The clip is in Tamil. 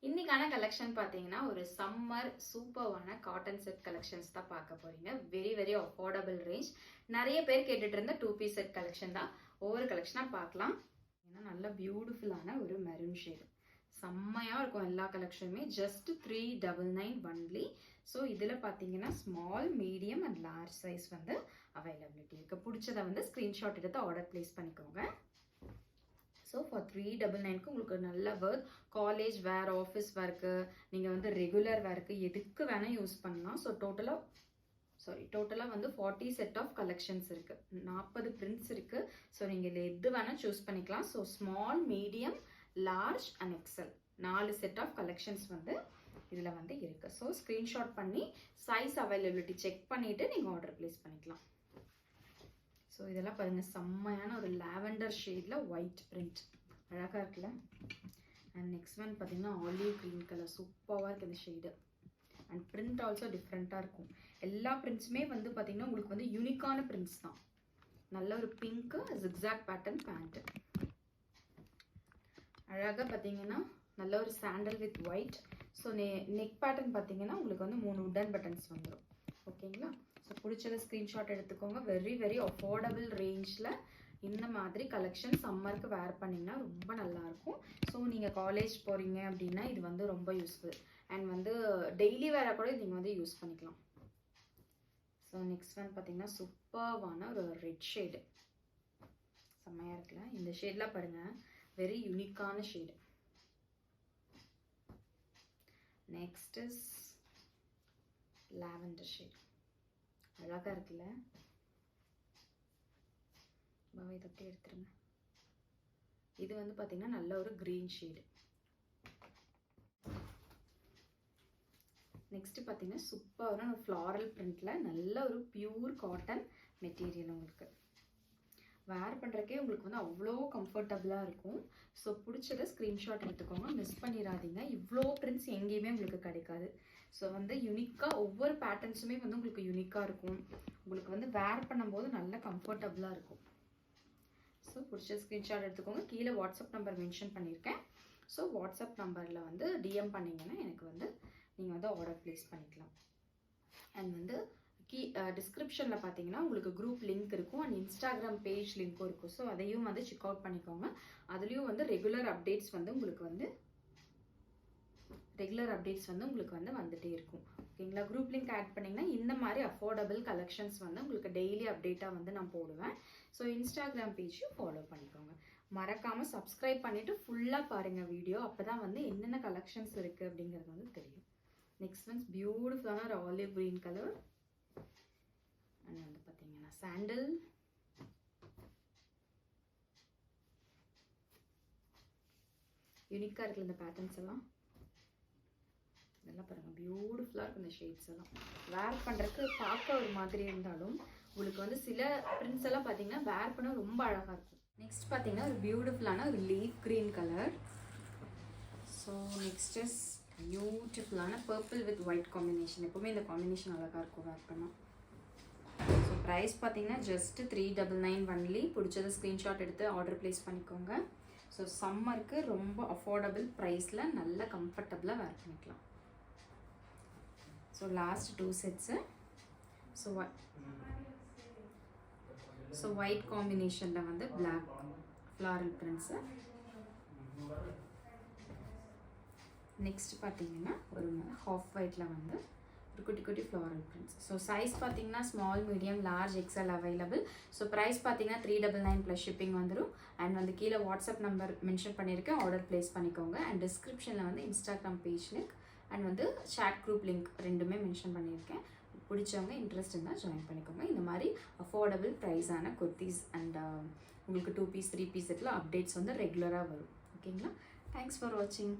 இன்னைக்கான கலெக்ஷன் பார்த்தீங்கன்னா ஒரு சம்மர் சூப்பர்வான காட்டன் செட் கலெக்ஷன்ஸ் தான் பார்க்க போறீங்க. Very very affordable range. நிறைய பேர் கேட்டுட்டு இருந்த 2 பீஸ் செட் கலெக்ஷன் தான். ஒவ்வொரு கலெக்ஷனாக பார்க்கலாம். ஏன்னா நல்ல பியூட்டிஃபுல்லான ஒரு மெரூன் ஷேடு, செம்மையாக இருக்கும். எல்லா கலெக்ஷனுமே ஜஸ்ட் 399 ஒன்லி. ஸோ இதில் பார்த்தீங்கன்னா small, medium and large size வந்து அவைலபிலிட்டி இருக்குது. பிடிச்சதை வந்து ஸ்க்ரீன்ஷாட் எடுத்து ஆர்டர் ப்ளேஸ் பண்ணிக்கோங்க. ஸோ ஃபார் 399க்கு உங்களுக்கு நல்ல ஒர்த். காலேஜ் வேர், ஆஃபீஸ் வேர்க்கு, நீங்கள் வந்து ரெகுலர் வேர்க்கு எதுக்கு வேணால் யூஸ் பண்ணலாம். ஸோ டோட்டலாக வந்து 40 செட் ஆஃப் கலெக்ஷன்ஸ் இருக்குது, 40 பிரிண்ட்ஸ் இருக்குது. ஸோ நீங்கள் இதில் எது வேணால் சூஸ் பண்ணிக்கலாம். So small, medium, large and XL 4 set of collections வந்து இதில் வந்து இருக்குது. ஸோ ஸ்க்ரீன்ஷாட் பண்ணி சைஸ் அவைலபிலிட்டி செக் பண்ணிவிட்டு நீங்கள் ஆர்டர் ப்ளேஸ் பண்ணிக்கலாம். ஸோ இதெல்லாம் பாருங்கள், செம்மையான ஒரு லாவெண்டர் ஷேடில் ஒயிட் பிரிண்ட், அழகாக இருக்குல்ல. அண்ட் நெக்ஸ்ட் ஒன் பார்த்தீங்கன்னா ஆலிவ் க்ரீன் கலர், சூப்பராக இருக்குது இந்த ஷேடு. அண்ட் பிரிண்ட் ஆல்சோ டிஃப்ரெண்ட்டாக இருக்கும். எல்லா பிரிண்ட்ஸுமே வந்து பார்த்தீங்கன்னா உங்களுக்கு வந்து யூனிக்கான பிரிண்ட்ஸ் தான். நல்ல ஒரு பிங்க்கு ஜிக்ஸாக் பேட்டர்ன் பேண்ட்டு, அழகாக பார்த்தீங்கன்னா நல்ல ஒரு sandal with white. So neck pattern பார்த்தீங்கன்னா உங்களுக்கு வந்து 3 உட்டன் பட்டன்ஸ் வந்துடும். ஓகேங்களா? ஸோ பிடிச்சத ஸ்க்ரீன்ஷாட் எடுத்துக்கோங்க. வெரி வெரி அஃபோர்டபுள் ரேஞ்சில் இந்த மாதிரி கலெக்ஷன் சம்மருக்கு வேர் பண்ணிங்கன்னா ரொம்ப நல்லாயிருக்கும். ஸோ நீங்கள் காலேஜ் போகிறீங்க அப்படின்னா இது வந்து ரொம்ப யூஸ்ஃபுல். அண்ட் வந்து டெய்லி வேராக கூட நீங்கள் வந்து யூஸ் பண்ணிக்கலாம். ஸோ நெக்ஸ்ட் ஒன் பார்த்தீங்கன்னா சூப்பர்வான ஒரு ரெட் ஷேடு, செம்மையாக இருக்குல்ல. இந்த ஷேட்லாம் பாருங்கள், வெரி யூனிக்கான shade. Next is lavender shade, அழகாக இருக்குல்ல. பாவை தொட்டி எடுத்துருங்க. இது வந்து பார்த்தீங்கன்னா நல்ல ஒரு க்ரீன் ஷேடு. நெக்ஸ்ட் பார்த்தீங்கன்னா சூப்பரான ஒரு ஃப்ளாரல் பிரிண்டில் நல்ல ஒரு பியூர் காட்டன் மெட்டீரியல். உங்களுக்கு வேர் பண்ணுறக்கே உங்களுக்கு வந்து அவ்வளோ கம்ஃபர்டபுளாக இருக்கும். ஸோ பிடிச்சதை ஸ்க்ரீன்ஷாட் எடுத்துக்கோங்க, மிஸ் பண்ணிடாதீங்க. இவ்வளோ பிரிண்ட்ஸ் எங்கேயுமே உங்களுக்கு கிடைக்காது. ஸோ வந்து யூனிக்காக ஒவ்வொரு பேட்டர்ன்ஸுமே வந்து உங்களுக்கு யூனிக்காக இருக்கும். உங்களுக்கு வந்து வேர் பண்ணும்போது நல்ல கம்ஃபர்டபுளாக இருக்கும். ஸோ பிடிச்ச ஸ்க்ரீன்ஷாட் எடுத்துக்கோங்க. கீழே வாட்ஸ்அப் நம்பர் மென்ஷன் பண்ணியிருக்கேன். ஸோ வாட்ஸ்அப் நம்பரில் வந்து டிஎம் பண்ணிங்கன்னா எனக்கு வந்து நீங்கள் வந்து ஆர்டர் ப்ளேஸ் பண்ணிக்கலாம். அண்ட் வந்து டிஸ்கிரிப்ஷனில் பார்த்தீங்கன்னா உங்களுக்கு குரூப் லிங்க் இருக்கும் அண்ட் இன்ஸ்டாகிராம் பேஜ் லிங்க்கும் இருக்கும். ஸோ அதையும் வந்து செக் அவுட் பண்ணிக்கோங்க. அதுலேயும் வந்து ரெகுலர் அப்டேட்ஸ் வந்து உங்களுக்கு வந்துகிட்டே இருக்கும். ஓகேங்களா? குரூப் லிங்க் ஆட் பண்ணிங்கன்னா இந்த மாதிரி அஃபோர்டபுள் கலெக்ஷன்ஸ் வந்து உங்களுக்கு டெய்லி அப்டேட்டாக வந்து நான் போடுவேன். ஸோ இன்ஸ்டாகிராம் பேஜையும் ஃபாலோ பண்ணிக்கோங்க. மறக்காமல் சப்ஸ்கிரைப் பண்ணிவிட்டு ஃபுல்லாக பாருங்கள் வீடியோ. அப்போ தான் வந்து என்னென்ன கலெக்ஷன்ஸ் இருக்குது அப்படிங்கிறது வந்து தெரியும். நெக்ஸ்ட் ஒன்ஸ் பியூட்டிஃபுல்லான ஒரு ஆலிவ் க்ரீன் கலர். அண்ட் வந்து பார்த்தீங்கன்னா சாண்டல், யூனிக்காக இருக்குல்ல இந்த பேட்டர்ன்ஸ் எல்லாம். இதெல்லாம் பாருங்கள், பியூட்டிஃபுல்லாக இருக்கும் இந்த ஷேட்ஸ் எல்லாம். வேர் பண்ணுறதுக்கு பார்க்க ஒரு மாதிரி இருந்தாலும் உங்களுக்கு வந்து சில பிரிண்ட்ஸ் எல்லாம் பார்த்தீங்கன்னா வேர் பண்ண ரொம்ப அழகாக இருக்கும். நெக்ஸ்ட் பார்த்தீங்கன்னா ஒரு பியூட்டிஃபுல்லான ஒரு leaf green colour. So next is பியூட்டிஃபுல்லான பர்பிள் வித் ஒயிட் காம்பினேஷன். எப்போவுமே இந்த காம்பினேஷன் அழகாக இருக்கும் வேர் பண்ணால். ஸோ ப்ரைஸ் பார்த்தீங்கன்னா ஜஸ்ட் 399 ஒன்லி. பிடிச்சதை ஸ்க்ரீன்ஷாட் எடுத்து ஆர்டர் ப்ளேஸ் பண்ணிக்கோங்க. ஸோ சம்மருக்கு ரொம்ப அஃபோர்டபுள் ப்ரைஸில் நல்ல கம்ஃபர்டபுளாக வேர் பண்ணிக்கலாம். So last 2 sets. So white காம்பினேஷனில் வந்து பிளாக் ஃப்ளாரல் பிரிண்ட்ஸு. நெக்ஸ்ட் பார்த்தீங்கன்னா ஒரு ஹாஃப் ஒயிட்டில் வந்து ஒரு குட்டி குட்டி ஃப்ளாரல் பிரிண்ட்ஸ். ஸோ சைஸ் பார்த்தீங்கன்னா small, medium, large, XL available. So price பார்த்தீங்கன்னா 399 ப்ளஸ் ஷிப்பிங் வந்துடும். அண்ட் வந்து கீழே வாட்ஸ்அப் நம்பர் மென்ஷன் பண்ணியிருக்கேன், ஆர்டர் ப்ளேஸ் பண்ணிக்கோங்க. அண்ட் டிஸ்கிரிப்ஷனில் வந்து இன்ஸ்டாகிராம் பேஜ் லிங்க் அண்ட் வந்து சாட் குரூப் லிங்க் ரெண்டுமே மென்ஷன் பண்ணியிருக்கேன். பிடிச்சவங்க இன்ட்ரெஸ்ட் இருந்தால் ஜாயின் பண்ணிக்கோங்க. இந்த மாதிரி அஃபோர்டபுள் ப்ரைஸான குர்த்திஸ் அண்ட் உங்களுக்கு 2 பீஸ் 3 பீஸ் செட்டில் அப்டேட்ஸ் வந்து ரெகுலராக வரும். ஓகேங்களா? தேங்க்ஸ் ஃபார் வாட்சிங்.